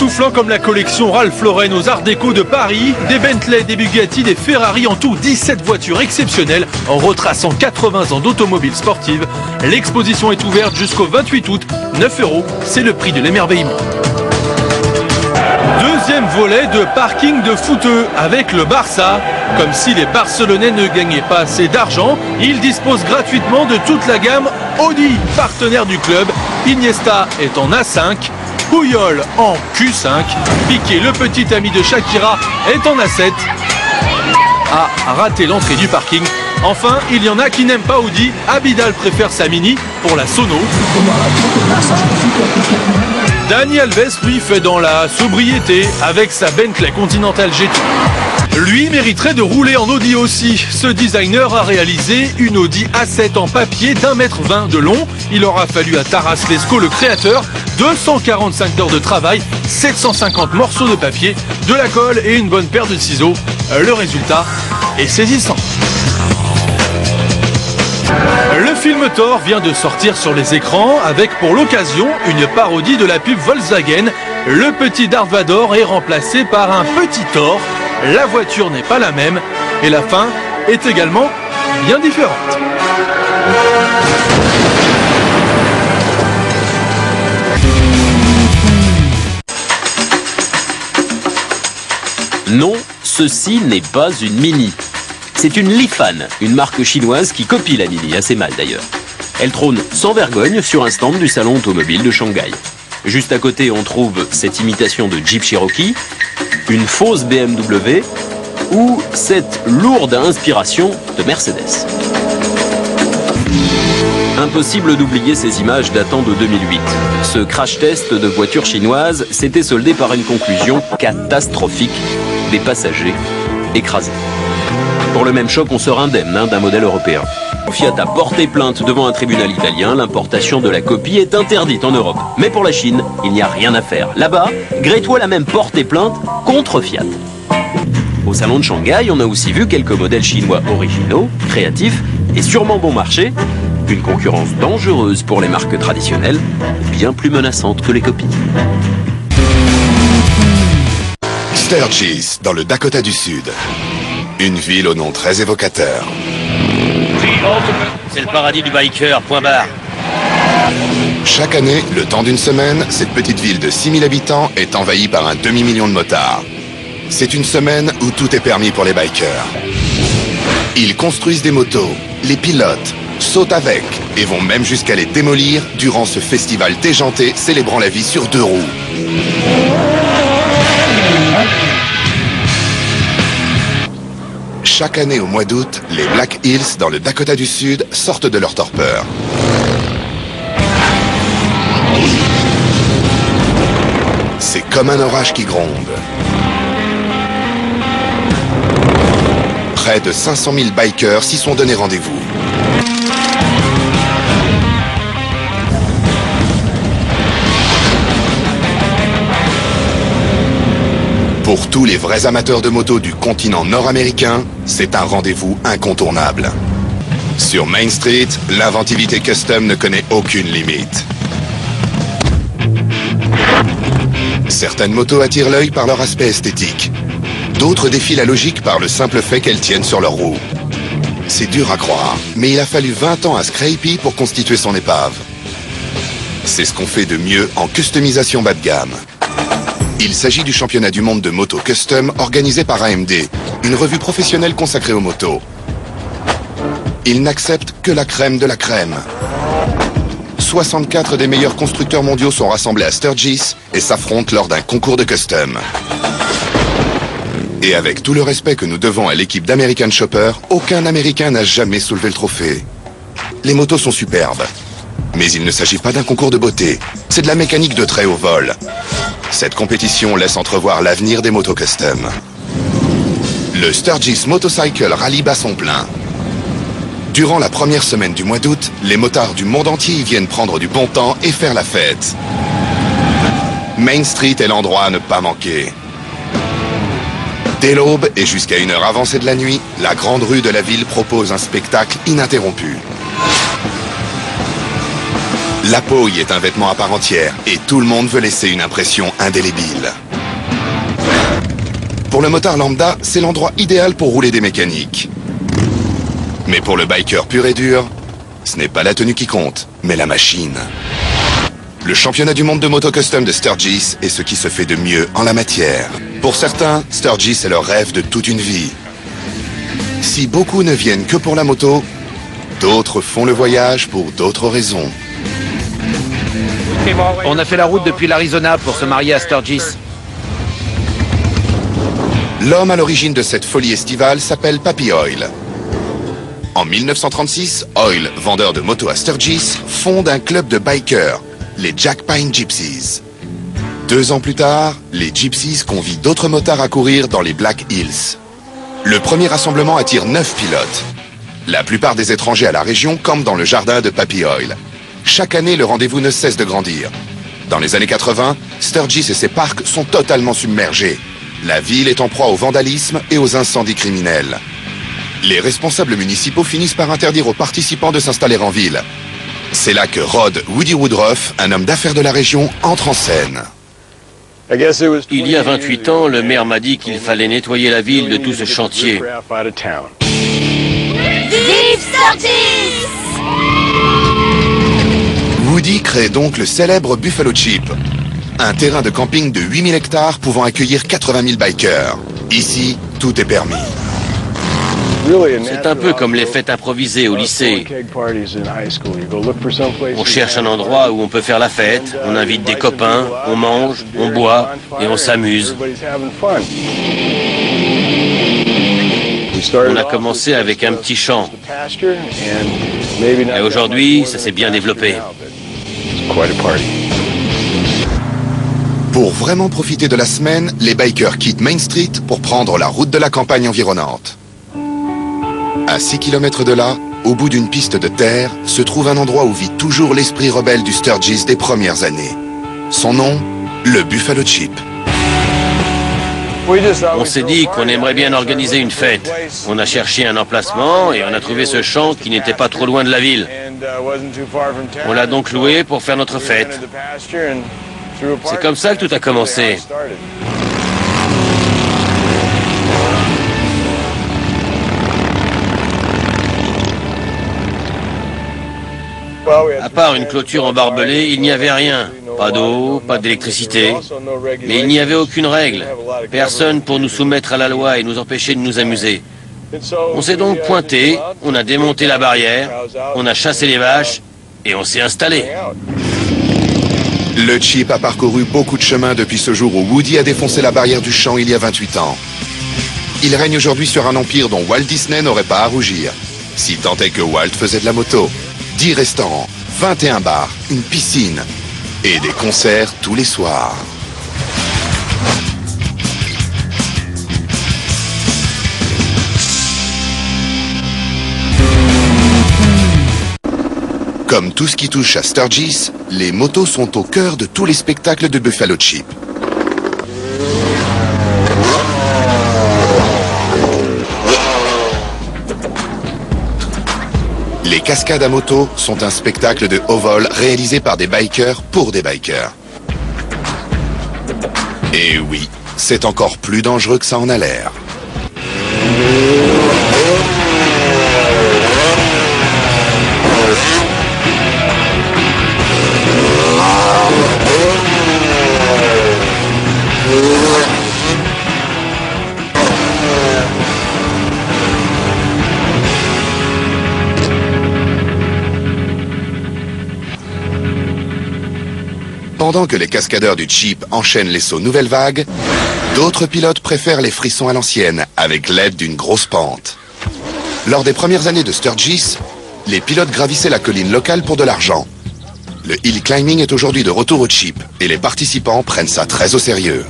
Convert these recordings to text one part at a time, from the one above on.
époustouflant comme la collection Ralph Lauren aux Arts Déco de Paris, des Bentley, des Bugatti, des Ferrari, en tout 17 voitures exceptionnelles en retraçant 80 ans d'automobile sportive. L'exposition est ouverte jusqu'au 28 août. 9 €, c'est le prix de l'émerveillement. Deuxième volet de parking de footeux avec le Barça. Comme si les Barcelonais ne gagnaient pas assez d'argent, ils disposent gratuitement de toute la gamme Audi, partenaire du club. Iniesta est en A5, Puyol en Q5, Piqué, le petit ami de Shakira, est en A7. A raté l'entrée du parking. Enfin, il y en a qui n'aiment pas Audi. Abidal préfère sa Mini pour la sono. Dani Alves, lui, fait dans la sobriété avec sa Bentley Continental GT. Lui mériterait de rouler en Audi aussi. Ce designer a réalisé une Audi A7 en papier d'1,20 m de long. Il aura fallu à Taras Lescaut, le créateur, 245 heures de travail, 750 morceaux de papier, de la colle et une bonne paire de ciseaux. Le résultat est saisissant. Le film Thor vient de sortir sur les écrans avec pour l'occasion une parodie de la pub Volkswagen. Le petit Darth Vader est remplacé par un petit Thor. La voiture n'est pas la même et la fin est également bien différente. Non, ceci n'est pas une Mini. C'est une Lifan, une marque chinoise qui copie la Mini, assez mal d'ailleurs. Elle trône sans vergogne sur un stand du salon automobile de Shanghai. Juste à côté, on trouve cette imitation de Jeep Cherokee, une fausse BMW ou cette lourde inspiration de Mercedes. Impossible d'oublier ces images datant de 2008. Ce crash test de voitures chinoises s'était soldé par une conclusion catastrophique, des passagers écrasés. Pour le même choc, on sort indemne d'un modèle européen. Fiat a porté plainte devant un tribunal italien. L'importation de la copie est interdite en Europe. Mais pour la Chine, il n'y a rien à faire. Là-bas, Greatwell a même porté plainte contre Fiat. Au salon de Shanghai, on a aussi vu quelques modèles chinois originaux, créatifs et sûrement bon marché. Une concurrence dangereuse pour les marques traditionnelles, bien plus menaçante que les copies. Sturgis, dans le Dakota du Sud. Une ville au nom très évocateur. C'est le paradis du biker, point barre. Chaque année, le temps d'une semaine, cette petite ville de 6000 habitants est envahie par un demi-million de motards. C'est une semaine où tout est permis pour les bikers. Ils construisent des motos, les pilotent, sautent avec et vont même jusqu'à les démolir durant ce festival déjanté célébrant la vie sur 2 roues. Chaque année au mois d'août, les Black Hills dans le Dakota du Sud sortent de leur torpeur. C'est comme un orage qui gronde. Près de 500 000 bikers s'y sont donné rendez-vous. Pour tous les vrais amateurs de moto du continent nord-américain, c'est un rendez-vous incontournable. Sur Main Street, l'inventivité custom ne connaît aucune limite. Certaines motos attirent l'œil par leur aspect esthétique. D'autres défient la logique par le simple fait qu'elles tiennent sur leurs roues. C'est dur à croire, mais il a fallu 20 ans à Scrapie pour constituer son épave. C'est ce qu'on fait de mieux en customisation bas de gamme. Il s'agit du championnat du monde de moto custom organisé par AMD, une revue professionnelle consacrée aux motos. Il n'accepte que la crème de la crème. 64 des meilleurs constructeurs mondiaux sont rassemblés à Sturgis et s'affrontent lors d'un concours de custom. Et avec tout le respect que nous devons à l'équipe d'American Chopper, aucun Américain n'a jamais soulevé le trophée. Les motos sont superbes. Mais il ne s'agit pas d'un concours de beauté, c'est de la mécanique de très haut vol. Cette compétition laisse entrevoir l'avenir des motos custom. Le Sturgis Motorcycle Rally bat son plein. Durant la première semaine du mois d'août, les motards du monde entier y viennent prendre du bon temps et faire la fête. Main Street est l'endroit à ne pas manquer. Dès l'aube et jusqu'à une heure avancée de la nuit, la grande rue de la ville propose un spectacle ininterrompu. La peau y est un vêtement à part entière et tout le monde veut laisser une impression indélébile. Pour le motard lambda, c'est l'endroit idéal pour rouler des mécaniques. Mais pour le biker pur et dur, ce n'est pas la tenue qui compte, mais la machine. Le championnat du monde de moto custom de Sturgis est ce qui se fait de mieux en la matière. Pour certains, Sturgis est leur rêve de toute une vie. Si beaucoup ne viennent que pour la moto, d'autres font le voyage pour d'autres raisons. On a fait la route depuis l'Arizona pour se marier à Sturgis. L'homme à l'origine de cette folie estivale s'appelle Papy Oil. En 1936, Oil, vendeur de motos à Sturgis, fonde un club de bikers, les Jack Pine Gypsies. 2 ans plus tard, les Gypsies convient d'autres motards à courir dans les Black Hills. Le premier rassemblement attire 9 pilotes. La plupart des étrangers à la région campent dans le jardin de Papy Oil. Chaque année, le rendez-vous ne cesse de grandir. Dans les années 80, Sturgis et ses parcs sont totalement submergés. La ville est en proie au vandalisme et aux incendies criminels. Les responsables municipaux finissent par interdire aux participants de s'installer en ville. C'est là que Rod Woody Woodruff, un homme d'affaires de la région, entre en scène. Il y a 28 ans, le maire m'a dit qu'il fallait nettoyer la ville de tout ce chantier. Vive Sturgis! Woody crée donc le célèbre Buffalo Chip, un terrain de camping de 8000 hectares pouvant accueillir 80 000 bikers. Ici, tout est permis. C'est un peu comme les fêtes improvisées au lycée. On cherche un endroit où on peut faire la fête, on invite des copains, on mange, on boit et on s'amuse. On a commencé avec un petit champ. Et aujourd'hui, ça s'est bien développé. Pour vraiment profiter de la semaine, les bikers quittent Main Street pour prendre la route de la campagne environnante. À 6 km de là, au bout d'une piste de terre, se trouve un endroit où vit toujours l'esprit rebelle du Sturgis des premières années. Son nom, le Buffalo Chip. On s'est dit qu'on aimerait bien organiser une fête. On a cherché un emplacement et on a trouvé ce champ qui n'était pas trop loin de la ville. On l'a donc loué pour faire notre fête. C'est comme ça que tout a commencé. À part une clôture en barbelé, il n'y avait rien. Pas d'eau, pas d'électricité. Mais il n'y avait aucune règle. Personne pour nous soumettre à la loi et nous empêcher de nous amuser. On s'est donc pointé, on a démonté la barrière, on a chassé les vaches et on s'est installé. Le Chip a parcouru beaucoup de chemins depuis ce jour où Woody a défoncé la barrière du champ il y a 28 ans. Il règne aujourd'hui sur un empire dont Walt Disney n'aurait pas à rougir. Si tant est que Walt faisait de la moto. 10 restaurants, 21 bars, une piscine et des concerts tous les soirs. Comme tout ce qui touche à Sturgis, les motos sont au cœur de tous les spectacles de Buffalo Chip. Les cascades à moto sont un spectacle de haut vol réalisé par des bikers pour des bikers. Et oui, c'est encore plus dangereux que ça en a l'air. Pendant que les cascadeurs du Chip enchaînent les sauts nouvelle vague, d'autres pilotes préfèrent les frissons à l'ancienne, avec l'aide d'une grosse pente. Lors des premières années de Sturgis, les pilotes gravissaient la colline locale pour de l'argent. Le hill climbing est aujourd'hui de retour au Chip, et les participants prennent ça très au sérieux.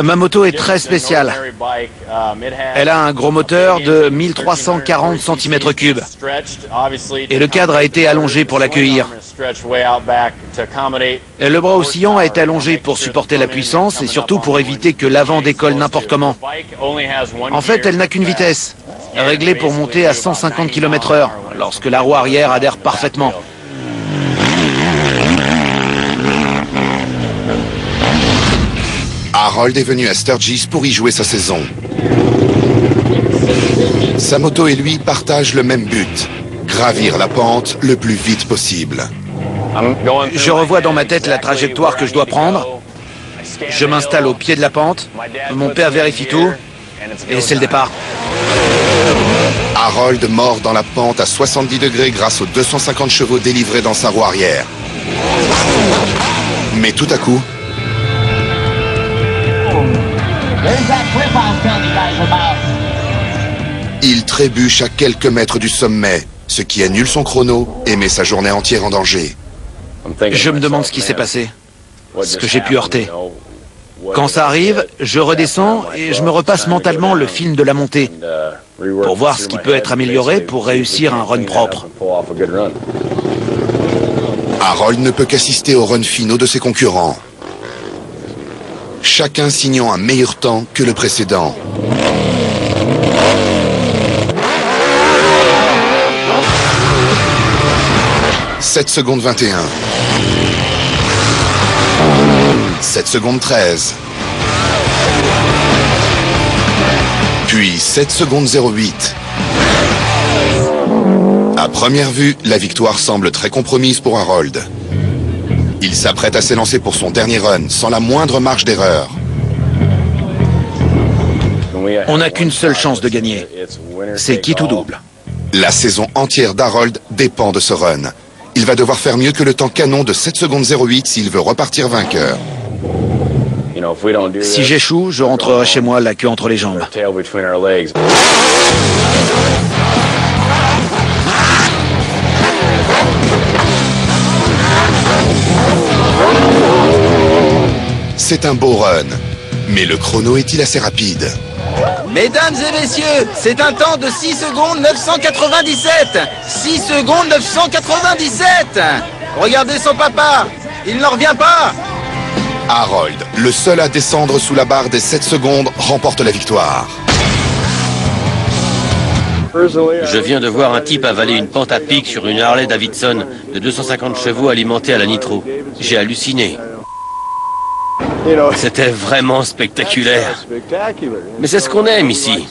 Ma moto est très spéciale. Elle a un gros moteur de 1340 cm3 et le cadre a été allongé pour l'accueillir. Et le bras oscillant a été allongé pour supporter la puissance et surtout pour éviter que l'avant décolle n'importe comment. En fait, elle n'a qu'une vitesse, réglée pour monter à 150 km/h, lorsque la roue arrière adhère parfaitement. Harold est venu à Sturgis pour y jouer sa saison. Sa moto et lui partagent le même but, gravir la pente le plus vite possible. Je revois dans ma tête la trajectoire que je dois prendre. Je m'installe au pied de la pente. Mon père vérifie tout. Et c'est le départ. Harold mord dans la pente à 70 degrés grâce aux 250 chevaux délivrés dans sa roue arrière. Mais tout à coup... il trébuche à quelques mètres du sommet, ce qui annule son chrono et met sa journée entière en danger. Je me demande ce qui s'est passé, ce que j'ai pu heurter. Quand ça arrive, je redescends et je me repasse mentalement le film de la montée pour voir ce qui peut être amélioré pour réussir un run propre. Harold ne peut qu'assister aux runs finaux de ses concurrents, chacun signant un meilleur temps que le précédent. « 7 secondes 21. 7 secondes 13. Puis 7 secondes 08. À première vue, la victoire semble très compromise pour Harold. Il s'apprête à s'élancer pour son dernier run, sans la moindre marge d'erreur. On n'a qu'une seule chance de gagner. C'est quitte ou double. La saison entière d'Harold dépend de ce run. Il va devoir faire mieux que le temps canon de 7 secondes 08 s'il veut repartir vainqueur. Si j'échoue, je rentrerai chez moi la queue entre les jambes. C'est un beau run, mais le chrono est-il assez rapide? Mesdames et messieurs, c'est un temps de 6 secondes 997. 6 secondes 997. Regardez son papa, il n'en revient pas. Harold, le seul à descendre sous la barre des 7 secondes, remporte la victoire. Je viens de voir un type avaler une pente à pic sur une Harley Davidson de 250 chevaux alimentée à la nitro. J'ai halluciné. C'était vraiment spectaculaire. Mais c'est ce qu'on aime ici.